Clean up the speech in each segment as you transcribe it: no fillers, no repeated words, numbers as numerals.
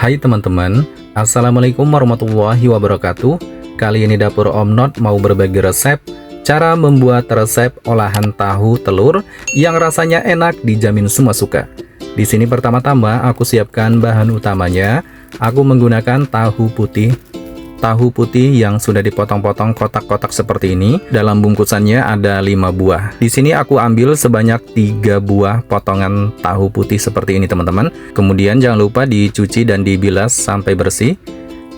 Hai teman-teman, Assalamualaikum warahmatullahi wabarakatuh. Kali ini Dapur Om Not mau berbagi resep cara membuat resep olahan tahu telur yang rasanya enak, dijamin semua suka. Di sini pertama-tama aku siapkan bahan utamanya. Aku menggunakan tahu putih. Tahu putih yang sudah dipotong-potong kotak-kotak seperti ini. Dalam bungkusannya ada 5 buah. Di sini aku ambil sebanyak 3 buah potongan tahu putih seperti ini teman-teman. Kemudian jangan lupa dicuci dan dibilas sampai bersih.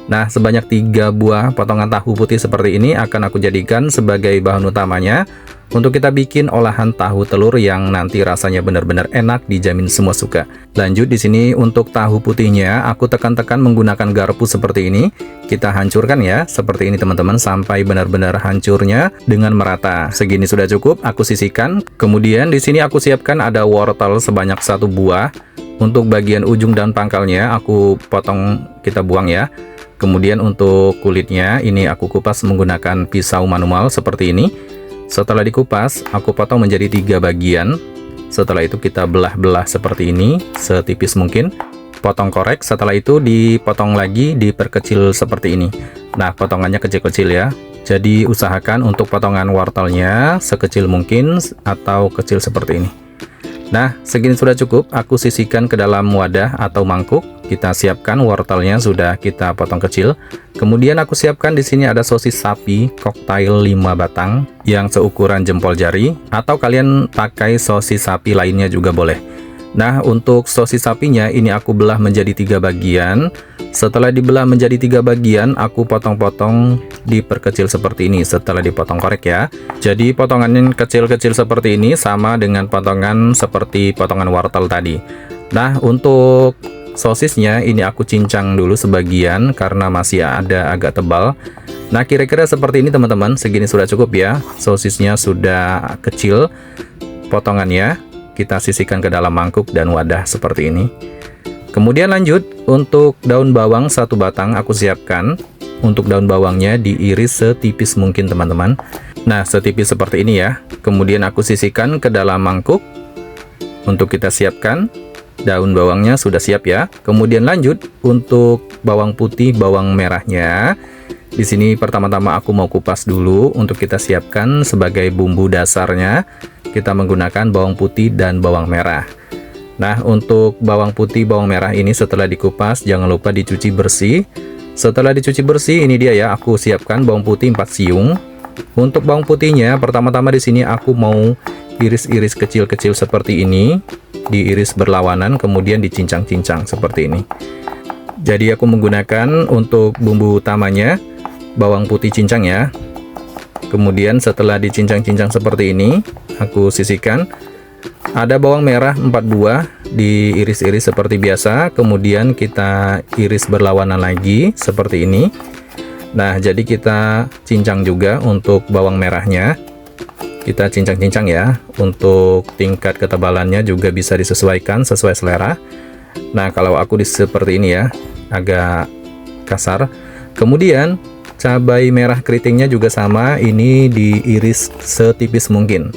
Nah, sebanyak 3 buah potongan tahu putih seperti ini akan aku jadikan sebagai bahan utamanya untuk kita bikin olahan tahu telur yang nanti rasanya benar-benar enak, dijamin semua suka. Lanjut di sini untuk tahu putihnya aku tekan-tekan menggunakan garpu seperti ini. Kita hancurkan ya, seperti ini teman-teman, sampai benar-benar hancurnya dengan merata. Segini sudah cukup, aku sisihkan. Kemudian di sini aku siapkan ada wortel sebanyak 1 buah. Untuk bagian ujung dan pangkalnya aku potong, kita buang ya. Kemudian untuk kulitnya ini aku kupas menggunakan pisau manual seperti ini. Setelah dikupas, aku potong menjadi 3 bagian. Setelah itu kita belah-belah seperti ini, setipis mungkin. Potong korek, setelah itu dipotong lagi, diperkecil seperti ini. Nah, potongannya kecil-kecil ya. Jadi usahakan untuk potongan wortelnya sekecil mungkin atau kecil seperti ini. Nah, segini sudah cukup. Aku sisihkan ke dalam wadah atau mangkuk. Kita siapkan wortelnya sudah kita potong kecil. Kemudian aku siapkan di sini ada sosis sapi koktail 5 batang yang seukuran jempol jari, atau kalian pakai sosis sapi lainnya juga boleh. Nah, untuk sosis sapinya ini aku belah menjadi 3 bagian. Setelah dibelah menjadi 3 bagian, aku potong-potong, diperkecil seperti ini setelah dipotong korek ya. Jadi potongannya kecil-kecil seperti ini sama dengan potongan seperti potongan wortel tadi. Nah, untuk sosisnya ini aku cincang dulu sebagian karena masih ada agak tebal. Nah, kira-kira seperti ini teman-teman. Segini sudah cukup ya. Sosisnya sudah kecil potongannya. Kita sisihkan ke dalam mangkuk dan wadah seperti ini. Kemudian lanjut untuk daun bawang 1 batang aku siapkan. Untuk daun bawangnya diiris setipis mungkin teman-teman. Nah, setipis seperti ini ya. Kemudian aku sisihkan ke dalam mangkuk. Untuk kita siapkan, daun bawangnya sudah siap ya. Kemudian lanjut untuk bawang putih, bawang merahnya. Di sini pertama-tama aku mau kupas dulu untuk kita siapkan sebagai bumbu dasarnya. Kita menggunakan bawang putih dan bawang merah. Nah, untuk bawang putih, bawang merah ini setelah dikupas jangan lupa dicuci bersih. Setelah dicuci bersih, ini dia ya, aku siapkan bawang putih 4 siung. Untuk bawang putihnya pertama-tama di sini aku mau iris-iris kecil-kecil seperti ini, diiris berlawanan kemudian dicincang-cincang seperti ini. Jadi aku menggunakan untuk bumbu utamanya bawang putih cincang ya. Kemudian setelah dicincang-cincang seperti ini, aku sisihkan. Ada bawang merah 4 buah, diiris-iris seperti biasa. Kemudian kita iris berlawanan lagi seperti ini. Nah, jadi kita cincang juga untuk bawang merahnya. Kita cincang-cincang ya. Untuk tingkat ketebalannya juga bisa disesuaikan sesuai selera. Nah, kalau aku seperti ini ya, agak kasar. Kemudian cabai merah keritingnya juga sama, ini diiris setipis mungkin.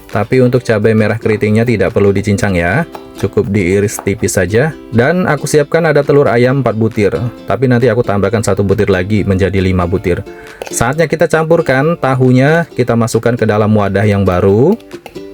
Tapi untuk cabai merah keritingnya tidak perlu dicincang ya, cukup diiris tipis saja. Dan aku siapkan ada telur ayam 4 butir, tapi nanti aku tambahkan 1 butir lagi menjadi 5 butir. Saatnya kita campurkan tahunya, kita masukkan ke dalam wadah yang baru.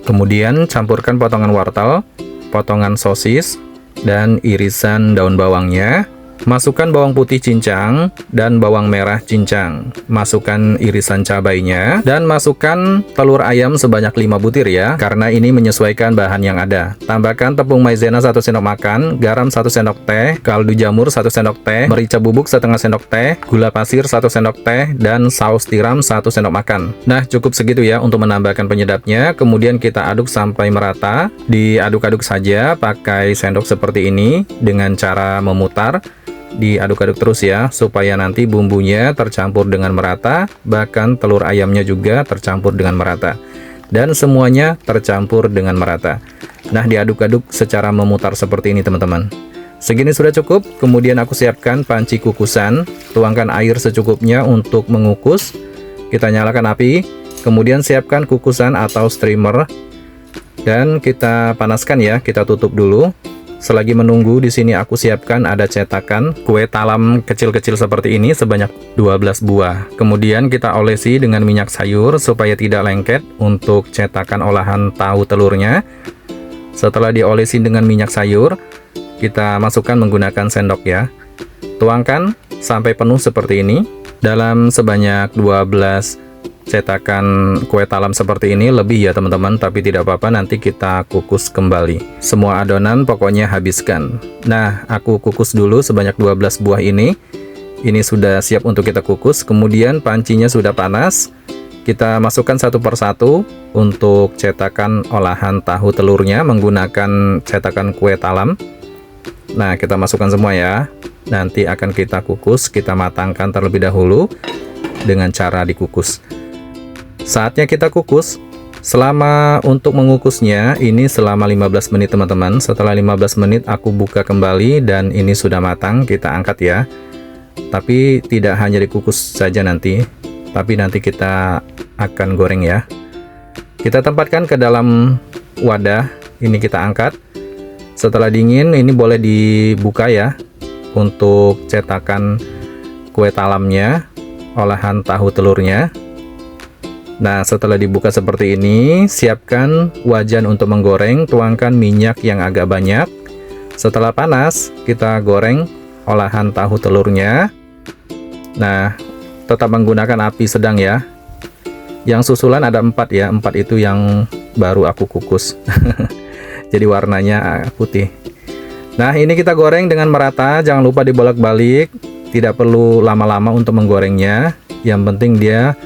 Kemudian campurkan potongan wortel, potongan sosis, dan irisan daun bawangnya. Masukkan bawang putih cincang dan bawang merah cincang. Masukkan irisan cabainya dan masukkan telur ayam sebanyak 5 butir ya, karena ini menyesuaikan bahan yang ada. Tambahkan tepung maizena 1 sendok makan, garam 1 sendok teh, kaldu jamur 1 sendok teh, merica bubuk setengah sendok teh, gula pasir 1 sendok teh, dan saus tiram 1 sendok makan. Nah, cukup segitu ya untuk menambahkan penyedapnya. Kemudian kita aduk sampai merata. Diaduk-aduk saja pakai sendok seperti ini dengan cara memutar. Diaduk-aduk terus ya, supaya nanti bumbunya tercampur dengan merata, bahkan telur ayamnya juga tercampur dengan merata, dan semuanya tercampur dengan merata. Nah, diaduk-aduk secara memutar seperti ini teman-teman. Segini sudah cukup. Kemudian aku siapkan panci kukusan, tuangkan air secukupnya untuk mengukus. Kita nyalakan api, kemudian siapkan kukusan atau steamer, dan kita panaskan ya, kita tutup dulu Selagi menunggu, di sini aku siapkan ada cetakan kue talam kecil-kecil seperti ini sebanyak 12 buah. Kemudian kita olesi dengan minyak sayur supaya tidak lengket untuk cetakan olahan tahu telurnya. Setelah diolesi dengan minyak sayur, kita masukkan menggunakan sendok ya. Tuangkan sampai penuh seperti ini. Dalam sebanyak 12 cetakan kue talam seperti ini, lebih ya teman-teman, tapi tidak apa-apa, nanti kita kukus kembali. Semua adonan pokoknya habiskan. Nah, aku kukus dulu sebanyak 12 buah ini. Ini sudah siap untuk kita kukus. Kemudian pancinya sudah panas. Kita masukkan satu persatu untuk cetakan olahan tahu telurnya menggunakan cetakan kue talam. Nah, kita masukkan semua ya. Nanti akan kita kukus, kita matangkan terlebih dahulu dengan cara dikukus. Saatnya kita kukus. Selama untuk mengukusnya ini selama 15 menit teman-teman. Setelah 15 menit aku buka kembali dan ini sudah matang, kita angkat ya. Tapi tidak hanya dikukus saja nanti, tapi nanti kita akan goreng ya. Kita tempatkan ke dalam wadah, ini kita angkat. Setelah dingin ini boleh dibuka ya untuk cetakan kue talamnya, olahan tahu telurnya. Nah, setelah dibuka seperti ini, siapkan wajan untuk menggoreng, tuangkan minyak yang agak banyak. Setelah panas, kita goreng olahan tahu telurnya. Nah, tetap menggunakan api sedang ya. Yang susulan ada 4 ya, 4 itu yang baru aku kukus. Jadi warnanya putih. Nah, ini kita goreng dengan merata, jangan lupa dibolak-balik. Tidak perlu lama-lama untuk menggorengnya. Yang penting dia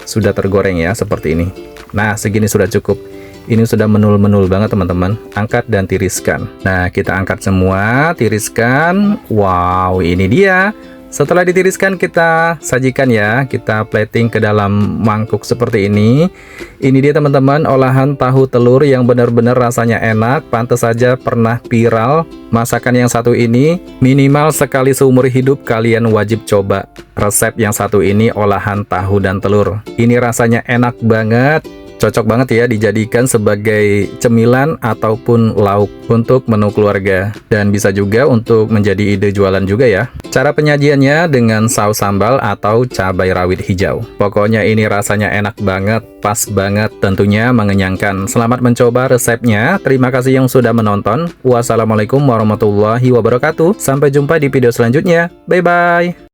sudah tergoreng ya, seperti ini. Nah, segini sudah cukup. Ini sudah menul-menul banget teman-teman. Angkat dan tiriskan. Nah, kita angkat semua, tiriskan. Wow, ini dia. Setelah ditiriskan, kita sajikan ya. Kita plating ke dalam mangkuk seperti ini. Ini dia teman-teman, olahan tahu telur yang benar-benar rasanya enak. Pantas saja pernah viral. Masakan yang satu ini minimal sekali seumur hidup kalian wajib coba. Resep yang satu ini olahan tahu dan telur. Ini rasanya enak banget. Cocok banget ya dijadikan sebagai cemilan ataupun lauk untuk menu keluarga. Dan bisa juga untuk menjadi ide jualan juga ya. Cara penyajiannya dengan saus sambal atau cabai rawit hijau. Pokoknya ini rasanya enak banget, pas banget, tentunya mengenyangkan. Selamat mencoba resepnya. Terima kasih yang sudah menonton. Wassalamualaikum warahmatullahi wabarakatuh. Sampai jumpa di video selanjutnya. Bye-bye.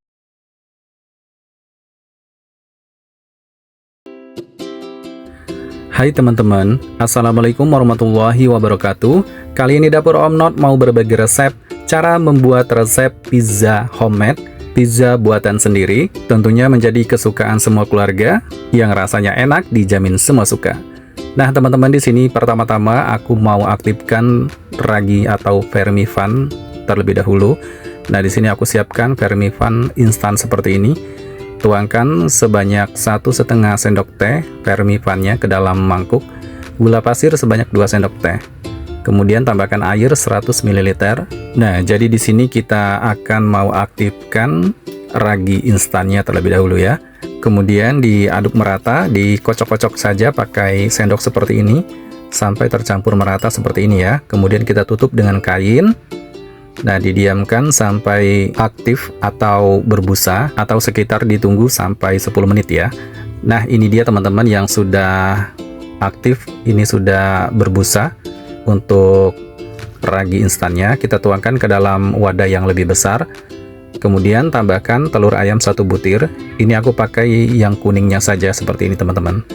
Hai teman-teman, Assalamualaikum warahmatullahi wabarakatuh. Kali ini Dapur Om Not mau berbagi resep cara membuat resep pizza homemade, pizza buatan sendiri, tentunya menjadi kesukaan semua keluarga yang rasanya enak, dijamin semua suka. Nah teman-teman, di sini pertama-tama aku mau aktifkan ragi atau vermifan terlebih dahulu. Nah di sini aku siapkan vermifan instan seperti ini. Tuangkan sebanyak 1,5 sendok teh vermifannya ke dalam mangkuk. Gula pasir sebanyak 2 sendok teh. Kemudian tambahkan air 100 ml. Nah, jadi di sini kita akan mau aktifkan ragi instannya terlebih dahulu ya. Kemudian diaduk merata, dikocok-kocok saja pakai sendok seperti ini sampai tercampur merata seperti ini ya. Kemudian kita tutup dengan kain. Nah, didiamkan sampai aktif atau berbusa, atau sekitar ditunggu sampai 10 menit ya. Nah, ini dia teman-teman yang sudah aktif, ini sudah berbusa. Untuk ragi instannya, kita tuangkan ke dalam wadah yang lebih besar. Kemudian tambahkan telur ayam 1 butir. Ini aku pakai yang kuningnya saja seperti ini teman-teman.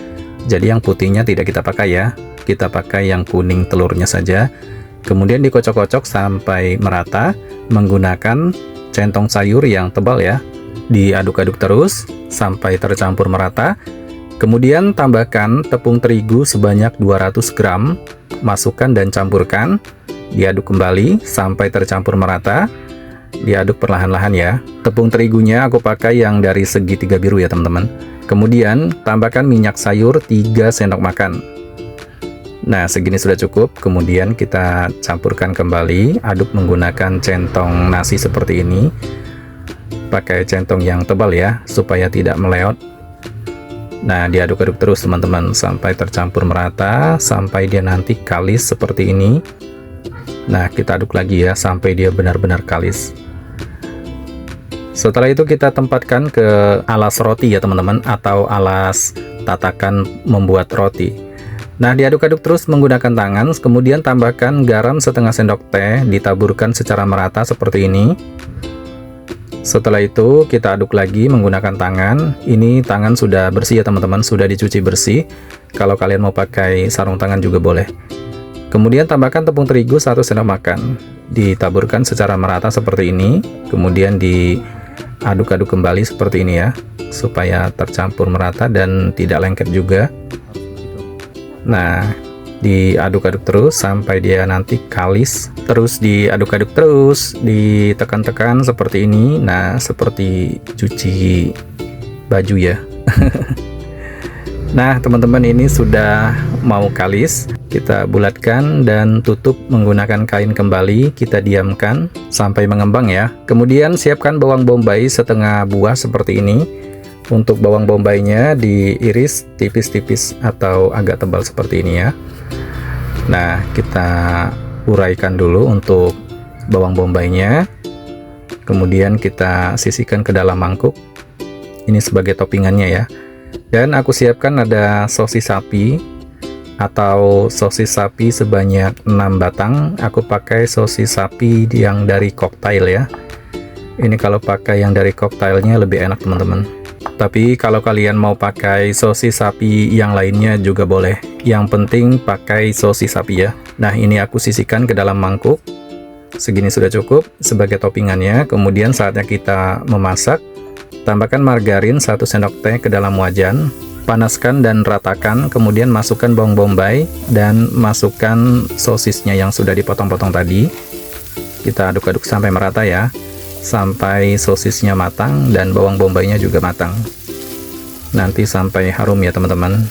Jadi yang putihnya tidak kita pakai ya. Kita pakai yang kuning telurnya saja. Kemudian dikocok-kocok sampai merata menggunakan centong sayur yang tebal ya. Diaduk-aduk terus sampai tercampur merata. Kemudian tambahkan tepung terigu sebanyak 200 gram. Masukkan dan campurkan. Diaduk kembali sampai tercampur merata. Diaduk perlahan-lahan ya. Tepung terigunya aku pakai yang dari segitiga biru ya teman-teman. Kemudian tambahkan minyak sayur 3 sendok makan. Nah, segini sudah cukup. Kemudian kita campurkan kembali, aduk menggunakan centong nasi seperti ini. Pakai centong yang tebal ya, supaya tidak meleot. Nah, diaduk-aduk terus teman-teman sampai tercampur merata, sampai dia nanti kalis seperti ini. Nah, kita aduk lagi ya sampai dia benar-benar kalis. Setelah itu kita tempatkan ke alas roti ya teman-teman, atau alas tatakan membuat roti. Nah, diaduk-aduk terus menggunakan tangan, kemudian tambahkan garam setengah sendok teh, ditaburkan secara merata seperti ini. Setelah itu kita aduk lagi menggunakan tangan. Ini tangan sudah bersih ya teman-teman, sudah dicuci bersih. Kalau kalian mau pakai sarung tangan juga boleh. Kemudian tambahkan tepung terigu 1 sendok makan, ditaburkan secara merata seperti ini. Kemudian diaduk-aduk kembali seperti ini ya, supaya tercampur merata dan tidak lengket juga. Nah, diaduk-aduk terus sampai dia nanti kalis. Terus diaduk-aduk terus, ditekan-tekan seperti ini. Nah, seperti cuci baju ya. Nah, teman-teman, ini sudah mau kalis. Kita bulatkan dan tutup menggunakan kain kembali. Kita diamkan sampai mengembang ya. Kemudian siapkan bawang bombay setengah buah seperti ini. Untuk bawang bombaynya diiris tipis-tipis atau agak tebal seperti ini ya. Nah, kita uraikan dulu untuk bawang bombaynya. Kemudian kita sisihkan ke dalam mangkuk. Ini sebagai toppingannya ya. Dan aku siapkan ada sosis sapi atau sosis sapi sebanyak 6 batang. Aku pakai sosis sapi yang dari koktail ya. Ini kalau pakai yang dari koktailnya lebih enak teman-teman. Tapi kalau kalian mau pakai sosis sapi yang lainnya juga boleh. Yang penting pakai sosis sapi ya. Nah, ini aku sisihkan ke dalam mangkuk. Segini sudah cukup sebagai toppingannya. Kemudian saatnya kita memasak. Tambahkan margarin 1 sendok teh ke dalam wajan. Panaskan dan ratakan. Kemudian masukkan bawang bombay dan masukkan sosisnya yang sudah dipotong-potong tadi. Kita aduk-aduk sampai merata ya. Sampai sosisnya matang dan bawang bombaynya juga matang. Nanti sampai harum ya teman-teman.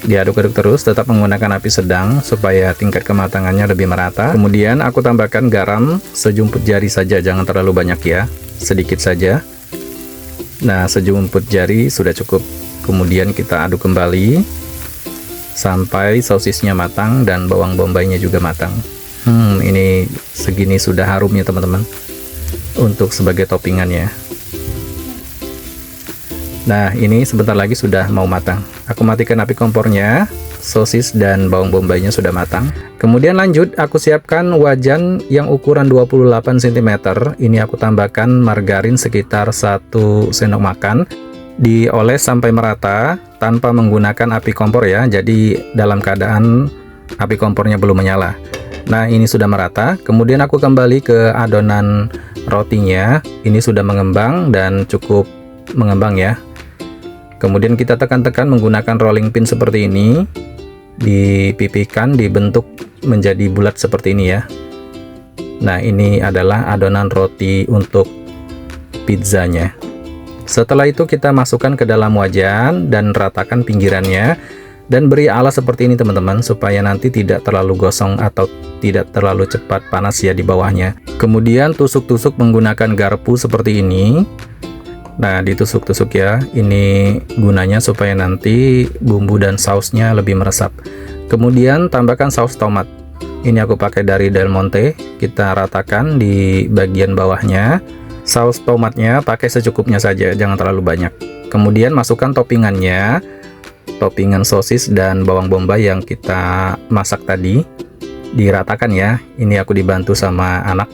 Diaduk-aduk terus, tetap menggunakan api sedang supaya tingkat kematangannya lebih merata. Kemudian aku tambahkan garam sejumput jari saja, jangan terlalu banyak ya, sedikit saja. Nah, sejumput jari sudah cukup. Kemudian kita aduk kembali sampai sosisnya matang dan bawang bombaynya juga matang. Ini segini sudah harum ya teman-teman. Untuk sebagai toppingannya. Nah, ini sebentar lagi sudah mau matang. Aku matikan api kompornya. Sosis dan bawang bombaynya sudah matang. Kemudian lanjut, aku siapkan wajan yang ukuran 28 cm. Ini aku tambahkan margarin sekitar 1 sendok makan. Dioles sampai merata tanpa menggunakan api kompor ya. Jadi dalam keadaan api kompornya belum menyala. Nah, ini sudah merata. Kemudian aku kembali ke adonan rotinya. Ini sudah mengembang dan cukup mengembang ya. Kemudian kita tekan-tekan menggunakan rolling pin seperti ini. Dipipihkan, dibentuk menjadi bulat seperti ini ya. Nah, ini adalah adonan roti untuk pizzanya. Setelah itu kita masukkan ke dalam wajan dan ratakan pinggirannya. Dan beri alas seperti ini teman-teman, supaya nanti tidak terlalu gosong atau tidak terlalu cepat panas ya di bawahnya. Kemudian tusuk-tusuk menggunakan garpu seperti ini. Nah, ditusuk-tusuk ya. Ini gunanya supaya nanti bumbu dan sausnya lebih meresap. Kemudian tambahkan saus tomat. Ini aku pakai dari Del Monte. Kita ratakan di bagian bawahnya. Saus tomatnya pakai secukupnya saja, jangan terlalu banyak. Kemudian masukkan toppingannya. Toppingan sosis dan bawang bombay yang kita masak tadi, diratakan ya. Ini aku dibantu sama anak.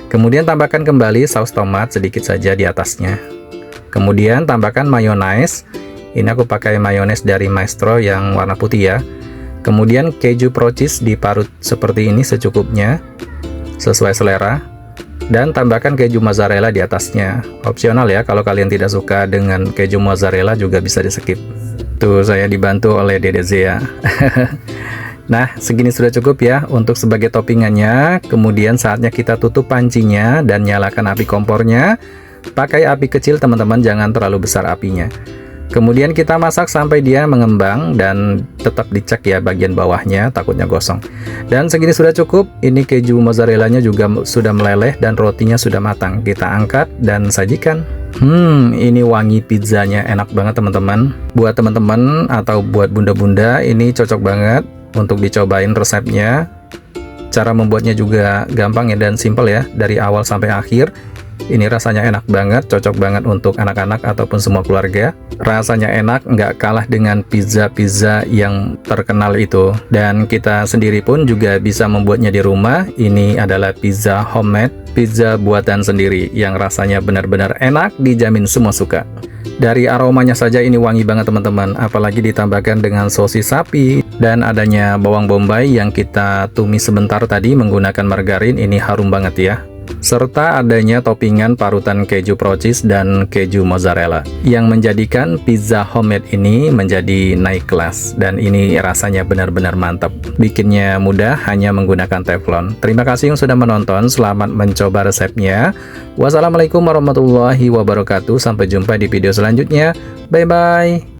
Kemudian tambahkan kembali saus tomat sedikit saja di atasnya. Kemudian tambahkan mayones. Ini aku pakai mayones dari Maestro yang warna putih ya. Kemudian keju pro cheese diparut seperti ini secukupnya, sesuai selera. Dan tambahkan keju mozzarella di atasnya. Opsional ya, kalau kalian tidak suka dengan keju mozzarella juga bisa di skip. Tuh, saya dibantu oleh Dede Zea. Nah, segini sudah cukup ya untuk sebagai toppingannya. Kemudian saatnya kita tutup pancinya dan nyalakan api kompornya. Pakai api kecil teman-teman, jangan terlalu besar apinya. Kemudian kita masak sampai dia mengembang dan tetap dicek ya bagian bawahnya, takutnya gosong. Dan segini sudah cukup. Ini keju mozzarellanya juga sudah meleleh dan rotinya sudah matang. Kita angkat dan sajikan. Ini wangi pizzanya enak banget teman-teman. Buat teman-teman atau buat bunda-bunda ini cocok banget untuk dicobain resepnya. Cara membuatnya juga gampang ya dan simpel ya, dari awal sampai akhir. Ini rasanya enak banget, cocok banget untuk anak-anak ataupun semua keluarga. Rasanya enak, nggak kalah dengan pizza-pizza yang terkenal itu. Dan kita sendiri pun juga bisa membuatnya di rumah. Ini adalah pizza homemade, pizza buatan sendiri yang rasanya benar-benar enak, dijamin semua suka. Dari aromanya saja ini wangi banget teman-teman, apalagi ditambahkan dengan sosis sapi dan adanya bawang bombay yang kita tumis sebentar tadi menggunakan margarin, ini harum banget ya. Serta adanya toppingan parutan keju Procis dan keju mozzarella yang menjadikan pizza homemade ini menjadi naik kelas, dan ini rasanya benar-benar mantap. Bikinnya mudah, hanya menggunakan teflon. Terima kasih yang sudah menonton, selamat mencoba resepnya. Wassalamualaikum warahmatullahi wabarakatuh, sampai jumpa di video selanjutnya. Bye bye.